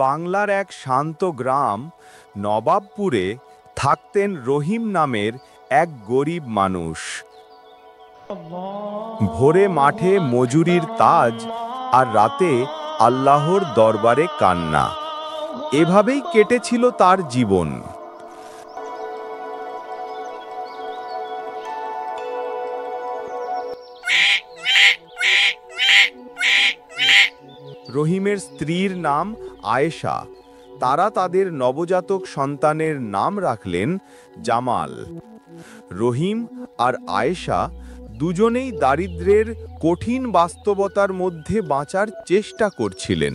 বাংলার এক শান্ত গ্রাম নবাবপুরে থাকতেন রহিম নামের এক গরিব মানুষ। ভোরে মাঠে মজুরির তাজ আর রাতে আল্লাহর দরবারে কান্না, এভাবেই কেটেছিল তার জীবন। রহিমের স্ত্রীর নাম আয়েশা। তারা তাদের নবজাতক সন্তানের নাম রাখলেন জামাল। রহিম আর আয়েশা দুজনেই দারিদ্র্যের কঠিন বাস্তবতার মধ্যে বাঁচার চেষ্টা করছিলেন।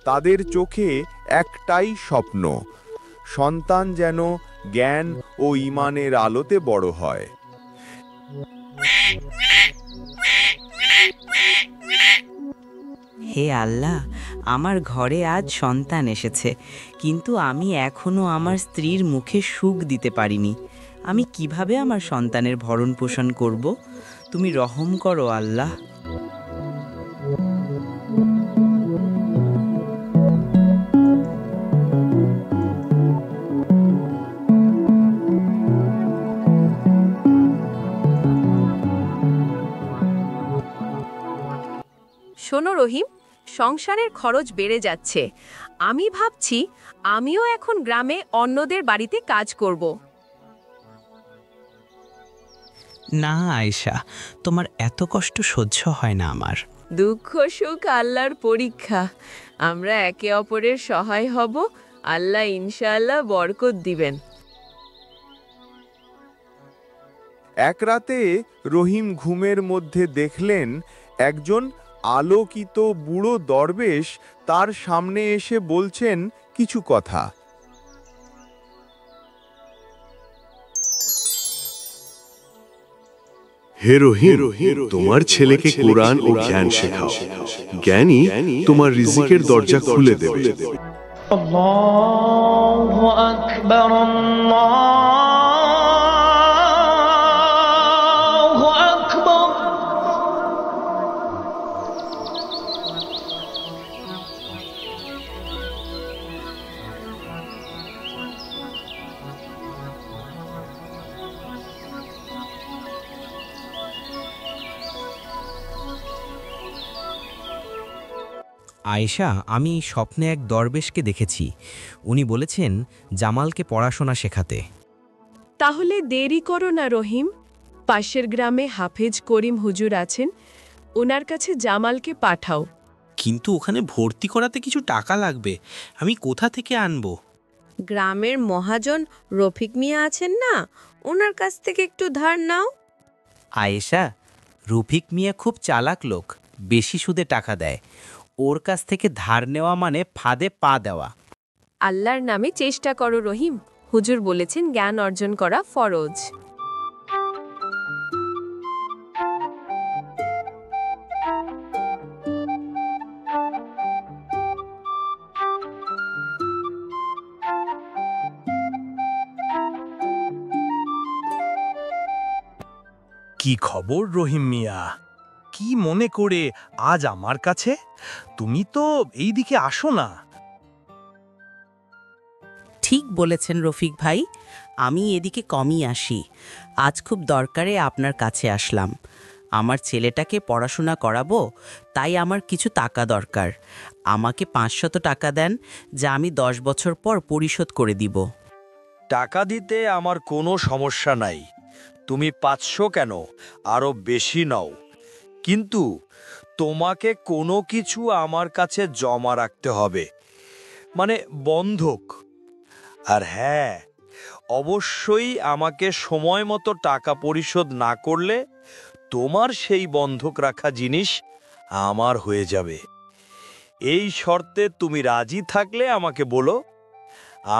তাদের চোখে একটাই স্বপ্ন, সন্তান যেন জ্ঞান ও ঈমানের আলোতে বড় হয়। হে আল্লাহ, আমার ঘরে আজ সন্তান এসেছে, কিন্তু আমি এখনো আমার স্ত্রীর মুখে সুখ দিতে পারিনি। আমি কিভাবে আমার সন্তানের ভরণ পোষণ করব? তুমি রহম করো আল্লাহ। শোনো রহিম, সংসারের খরচ বেড়ে যাচ্ছে। আমি ভাবছি আমিও এখন গ্রামে অন্যদের বাড়িতে কাজ করব। না আয়েশা, তোমার এত কষ্ট সহ্য হয় না আমার। দুঃখ সুখ আল্লাহর পরীক্ষা, আমরা একে অপরের সহায় হব, আল্লাহ ইনশাআল্লাহ বরকত দিবেন। এক রাতে রহিম ঘুমের মধ্যে দেখলেন একজন আলোকিত বুড়ো দরবেশ তার সামনে এসে বলছেন কিছু কথা। হে রহিম, তোমার ছেলেকে কোরআন ও জ্ঞান শেখাও। জ্ঞানী তোমার রিজিকের দরজা খুলে দেবে। আল্লাহু আকবার, আল্লাহু আকবার। আয়েশা, আমি স্বপ্নে এক দরবেশকে দেখেছি। উনি বলেছেন জামালকে পড়াশোনা শেখাতে। তাহলে দেরি করো না রহিম, পাশের গ্রামে হাফেজ করিম হুজুর আছেন, ওনার কাছে জামালকে পাঠাও। কিন্তু ওখানে ভর্তি করাতে কিছু টাকা লাগবে, আমি কোথা থেকে আনবো? গ্রামের মহাজন রফিক মিয়া আছেন না, ওনার কাছ থেকে একটু ধার নাও। আয়েশা, রফিক মিয়া খুব চালাক লোক, বেশি সুদে টাকা দেয়। ওর কাছ থেকে ধার নেওয়া মানে ফাঁদে পা দেওয়া। আল্লাহর নামে চেষ্টা করো রহিম, হুজুর বলেছেন জ্ঞান অর্জন করা ফরজ। কি খবর রহিম মিয়া? কি মনে করে আজ আমার কাছে? তুমি তো এই দিকে আসো না। ঠিক বলেছেন রফিক ভাই, আমি এদিকে কমই আসি। আজ খুব দরকারে আপনার কাছে আসলাম। আমার ছেলেটাকে পড়াশোনা করাবো, তাই আমার কিছু টাকা দরকার। আমাকে 500 টাকা দেন, যা আমি 10 বছর পর পরিশোধ করে দিব। টাকা দিতে আমার কোনো সমস্যা নাই, তুমি 500 কেন, আরো বেশি নাও, কিন্তু তোমাকে কোনো কিছু আমার কাছে জমা রাখতে হবে, মানে বন্ধক। আর হ্যাঁ, অবশ্যই আমাকে সময় মতো টাকা পরিশোধ না করলে তোমার সেই বন্ধক রাখা জিনিস আমার হয়ে যাবে। এই শর্তে তুমি রাজি থাকলে আমাকে বলো,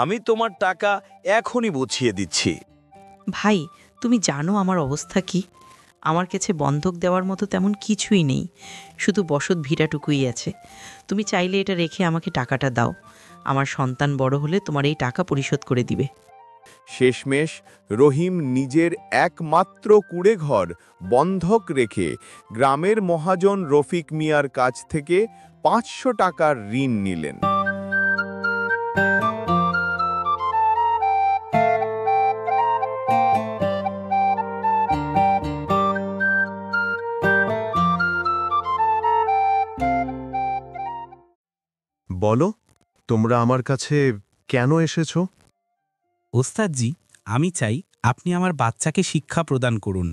আমি তোমার টাকা এখনই বুঝিয়ে দিচ্ছি। ভাই, তুমি জানো আমার অবস্থা কি? আমার কাছে বন্ধক দেওয়ার মতো তেমন কিছুই নেই, শুধু বসত ভিটাটুকুই আছে। তুমি চাইলে এটা রেখে আমাকে টাকাটা দাও, আমার সন্তান বড় হলে তোমার এই টাকা পরিশোধ করে দিবে। শেষমেশ রহিম নিজের একমাত্র কুঁড়েঘর বন্ধক রেখে গ্রামের মহাজন রফিক মিয়ার কাছ থেকে 500 টাকার ঋণ নিলেন। তোমরা আমার কাছে কেন এসেছো? ওস্তাদজি, আমি চাই আপনি আমার বাচ্চাকে শিক্ষা প্রদান করুন,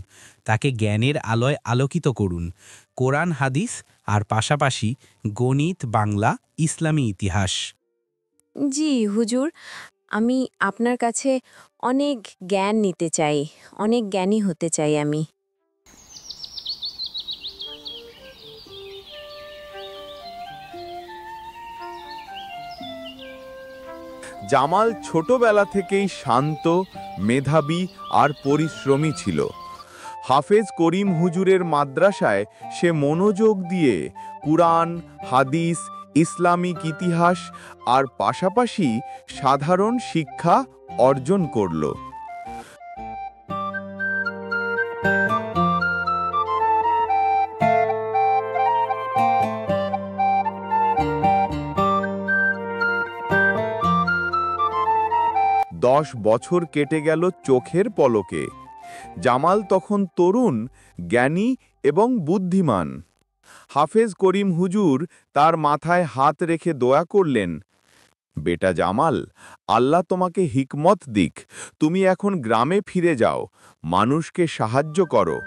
তাকে জ্ঞানের আলোয় আলোকিত করুন, কোরআন হাদিস আর পাশাপাশি গণিত, বাংলা, ইসলামী ইতিহাস। জি হুজুর, আমি আপনার কাছে অনেক জ্ঞান নিতে চাই, অনেক জ্ঞানী হতে চাই আমি। জামাল ছোটবেলা থেকেই শান্ত, মেধাবী আর পরিশ্রমী ছিল। হাফেজ করিম হুজুরের মাদ্রাসায় সে মনোযোগ দিয়ে কুরআন, হাদিস, ইসলামিক ইতিহাস আর পাশাপাশি সাধারণ শিক্ষা অর্জন করল। দশ বছর কেটে গেল চোখের পলকে। জামাল তখন তরুণ, জ্ঞানী এবং বুদ্ধিমান। হাফেজ করিম হুজুর তার মাথায় হাত রেখে দোয়া করলেন, বেটা জামাল, আল্লাহ তোমাকে হিকমত দিক, তুমি এখন গ্রামে ফিরে যাও, মানুষকে সাহায্য করো।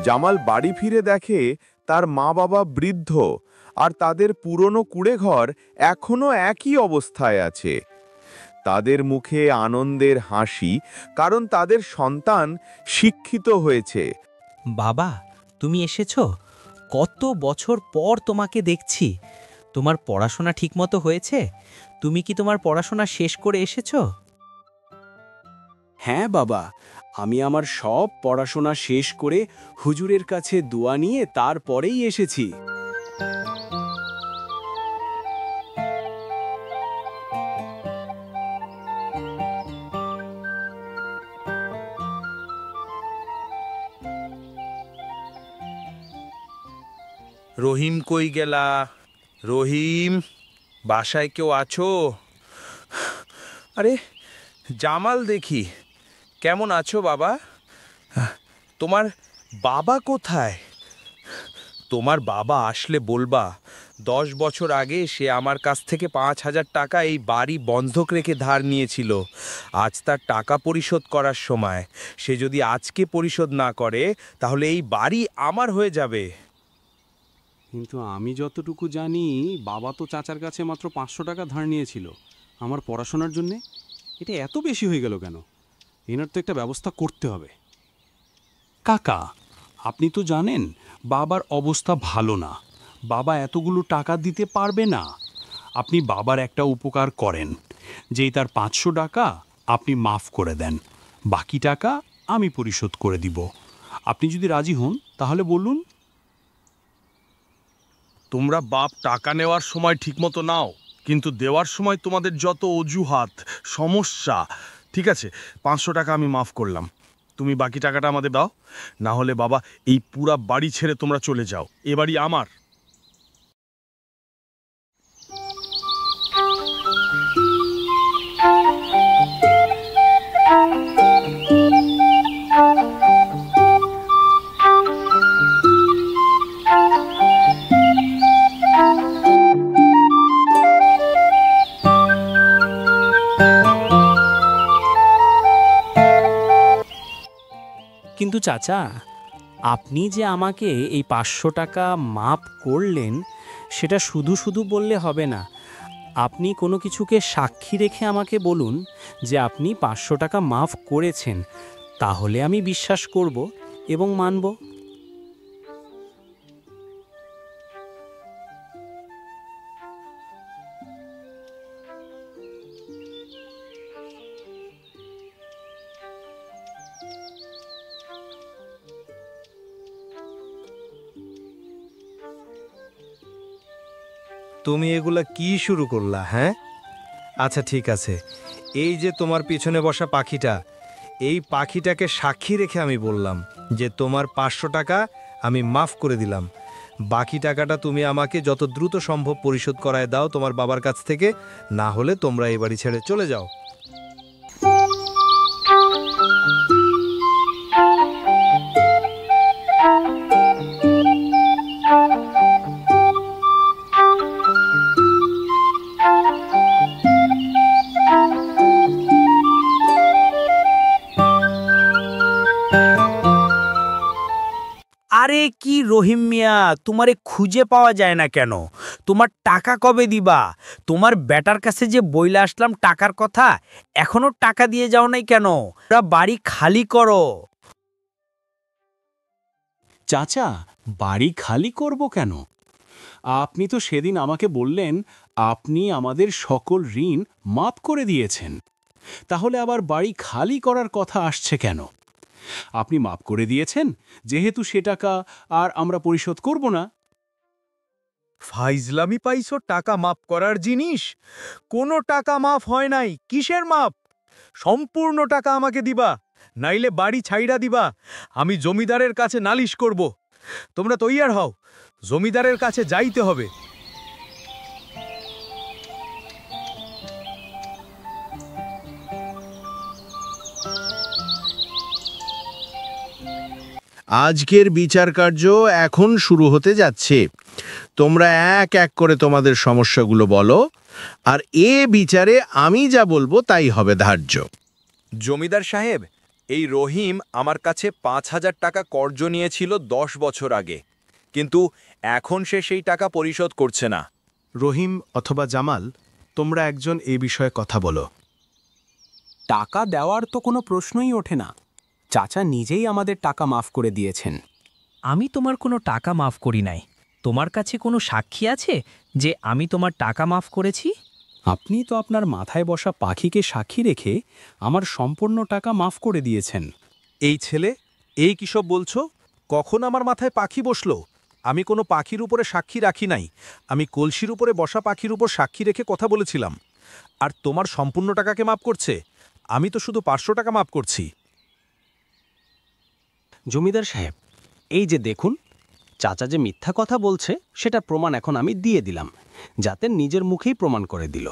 জামাল বাড়ি ফিরে দেখে তার মা বাবা বৃদ্ধ, আর তাদের পুরনো কুঁড়েঘর এখনো একই অবস্থায় আছে। তাদের মুখে আনন্দের হাসি, কারণ তাদের সন্তান শিক্ষিত হয়েছে। বাবা, তুমি এসেছো? কত বছর পর তোমাকে দেখছি। তোমার পড়াশোনা ঠিকমতো হয়েছে? তুমি কি তোমার পড়াশোনা শেষ করে এসেছো? হ্যাঁ বাবা, আমি আমার সব পড়াশোনা শেষ করে হুজুরের কাছে দোয়া নিয়ে তারপরেই এসেছি। রহিম কই গেলা? রহিম, বাসায় কেউ আছো? আরে জামাল দেখি। কেমন আছো বাবা? তোমার বাবা কোথায়? তোমার বাবা আসলে বলবা, 10 বছর আগে সে আমার কাছ থেকে 5,000 টাকা এই বাড়ি বন্ধক রেখে ধার নিয়েছিল। আজ তার টাকা পরিশোধ করার সময়। সে যদি আজকে পরিশোধ না করে তাহলে এই বাড়ি আমার হয়ে যাবে। কিন্তু আমি যতটুকু জানি, বাবা তো চাচার কাছে মাত্র 500 টাকা ধার নিয়েছিল আমার পড়াশোনার জন্যে। এটা এত বেশি হয়ে গেল কেন? এনার তো একটা ব্যবস্থা করতে হবে। কাকা, আপনি তো জানেন বাবার অবস্থা ভালো না, বাবা এতগুলো টাকা দিতে পারবে না। আপনি বাবার একটা উপকার করেন, যেই তার 500 টাকা আপনি মাফ করে দেন, বাকি টাকা আমি পরিশোধ করে দিব। আপনি যদি রাজি হন তাহলে বলুন। তোমরা বাপ টাকা নেওয়ার সময় ঠিকমতো নাও, কিন্তু দেওয়ার সময় তোমাদের যত অজুহাত, সমস্যা। ঠিক আছে, 500 টাকা আমি মাফ করলাম, তুমি বাকি টাকাটা আমাদের দাও। না হলে বাবা, এই পুরা বাড়ি ছেড়ে তোমরা চলে যাও, এ বাড়ি আমার। কিন্তু চাচা, আপনি যে আমাকে এই 500 টাকা মাপ করলেন, সেটা শুধু শুধু বললে হবে না। আপনি কোনো কিছুকে সাক্ষী রেখে আমাকে বলুন যে আপনি 500 টাকা মাফ করেছেন, তাহলে আমি বিশ্বাস করব এবং মানব। তুমি এগুলা কি শুরু করলা? হ্যাঁ, আচ্ছা ঠিক আছে, এই যে তোমার পিছনে বসা পাখিটা, এই পাখিটাকে সাক্ষী রেখে আমি বললাম যে তোমার 500 টাকা আমি মাফ করে দিলাম। বাকি টাকাটা তুমি আমাকে যত দ্রুত সম্ভব পরিশোধ করায় দাও তোমার বাবার কাছ থেকে, না হলে তোমরা এই বাড়ি ছেড়ে চলে যাও। আরে কি রহিম মিয়া, তোমারে খুঁজে পাওয়া যায় না কেন? তোমার টাকা কবে দিবা? তোমার বেটার কাছে যে বইলা আসলাম টাকার কথা, এখনো টাকা দিয়ে যাও নাই কেন? ওরা বাড়ি খালি করো। চাচা, বাড়ি খালি করব কেন? আপনি তো সেদিন আমাকে বললেন আপনি আমাদের সকল ঋণ মাফ করে দিয়েছেন, তাহলে আবার বাড়ি খালি করার কথা আসছে কেন? আপনি মাফ করে দিয়েছেন যেহেতু সে টাকা আর আমরা পরিশোধ করব না। ফাইজলামি পাইছো টাকা মাফ করার জিনিস? কোনো টাকা মাফ হয় নাই। কিসের মাফ? সম্পূর্ণ টাকা আমাকে দিবা, নাইলে বাড়ি ছাইড়া দিবা। আমি জমিদারের কাছে নালিশ করব। তোমরা তৈয়ার হও, জমিদারের কাছে যাইতে হবে। আজকের বিচার কার্য এখন শুরু হতে যাচ্ছে। তোমরা এক এক করে তোমাদের সমস্যাগুলো বলো, আর এ বিচারে আমি যা বলবো তাই হবে ধার্য। জমিদার সাহেব, এই রহিম আমার কাছে 5,000 টাকা কর্জ নিয়েছিল 10 বছর আগে, কিন্তু এখন সে সেই টাকা পরিশোধ করছে না। রহিম অথবা জামাল, তোমরা একজন এ বিষয়ে কথা বলো। টাকা দেওয়ার তো কোনো প্রশ্নই ওঠে না। চাচা নিজেই আমাদের টাকা মাফ করে দিয়েছেন। আমি তোমার কোনো টাকা মাফ করি নাই। তোমার কাছে কোনো সাক্ষী আছে যে আমি তোমার টাকা মাফ করেছি? আপনি তো আপনার মাথায় বসা পাখিকে সাক্ষী রেখে আমার সম্পূর্ণ টাকা মাফ করে দিয়েছেন। এই ছেলে, এই কি সব বলছো? কখন আমার মাথায় পাখি বসলো? আমি কোনো পাখির উপরে সাক্ষী রাখি নাই। আমি কলসির উপরে বসা পাখির উপর সাক্ষী রেখে কথা বলেছিলাম। আর তোমার সম্পূর্ণ টাকাকে মাফ করছে? আমি তো শুধু 500 টাকা মাফ করছি। জমিদার সাহেব, এই যে দেখুন, চাচা যে মিথ্যা কথা বলছে সেটার প্রমাণ এখন আমি দিয়ে দিলাম, যাতে নিজের মুখেই প্রমাণ করে দিল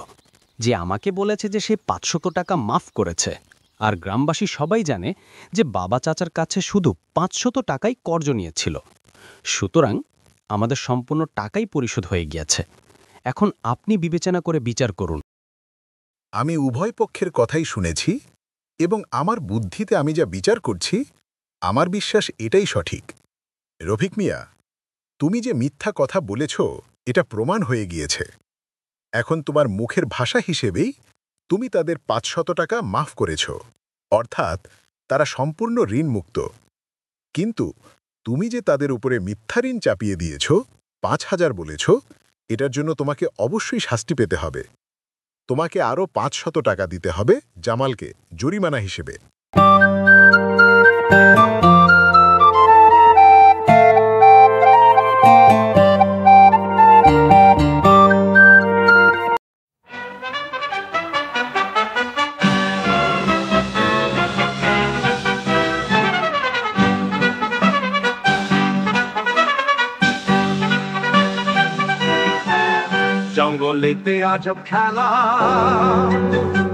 যে আমাকে বলেছে যে সে 500 টাকা মাফ করেছে। আর গ্রামবাসী সবাই জানে যে বাবা চাচার কাছে শুধু 500 টাকাই কর্জ নিয়েছিল। সুতরাং আমাদের সম্পূর্ণ টাকাই পরিশোধ হয়ে গিয়েছে। এখন আপনি বিবেচনা করে বিচার করুন। আমি উভয় পক্ষের কথাই শুনেছি এবং আমার বুদ্ধিতে আমি যা বিচার করছি, আমার বিশ্বাস এটাই সঠিক। রফিক মিয়া, তুমি যে মিথ্যা কথা বলেছ এটা প্রমাণ হয়ে গিয়েছে। এখন তোমার মুখের ভাষা হিসেবেই তুমি তাদের 500 টাকা মাফ করেছ, অর্থাৎ তারা সম্পূর্ণ ঋণমুক্ত। কিন্তু তুমি যে তাদের উপরে মিথ্যা ঋণ চাপিয়ে দিয়েছ, 5,000 বলেছ, এটার জন্য তোমাকে অবশ্যই শাস্তি পেতে হবে। তোমাকে আরও 500 টাকা দিতে হবে জামালকে জরিমানা হিসেবে। জঙ্গলেতে আজব খেলা,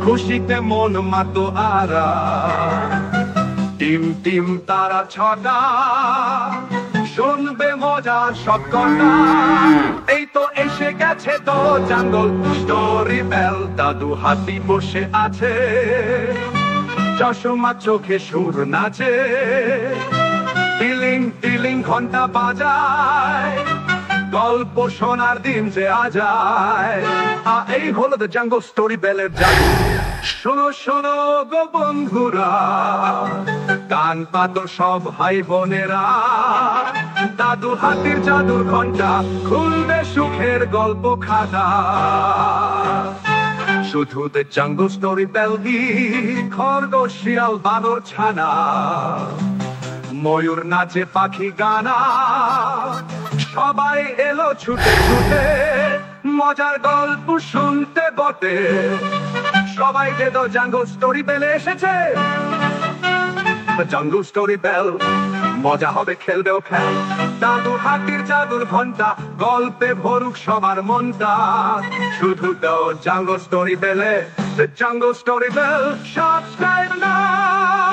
খুশিতে মন মাতো আরা, টিম টিম তারা ছটা, শুনবে মজার সব কথা। এই তো এসে গেছে তো জঙ্গল স্টোরি বেল। দাদু হাতি বসে আছে, চশমা চোখে সুর নাচে, টিলিং টিলিং ঘন্টা বাজায়, গল্প শোনার দিন যে আজায়। এই হলো দ্য জাঙ্গল স্টোরি বেলের জাদু। শোনো শোনো গো বন্ধুরা, কান পাতো সব ভাই বোনেরা, দাদু হাতির জাদুর ঘন্টা খুলবে সুখের গল্প খাতা। শুধু দ্য জাঙ্গল স্টোরি বেল দি, খরগোশ শিয়াল বানর ছানা, ময়ূর নাচে পাখি গানা, সবাই এলো ছুটে ছুটে, মজার গল্প শুনতে বটে সবাই যে তো জাঙ্গল স্টোরি বেলে এসেছে জাঙ্গল স্টোরি বেল মজা হবে খেলবেও খেল দাদুর হাতির জাদুর ঘন্টা গল্পে ভরুক সবার মনটা শুধু দাও জাঙ্গল স্টোরি বেলে জাঙ্গল স্টোরি বেল সাবস্ক্রাইব নাও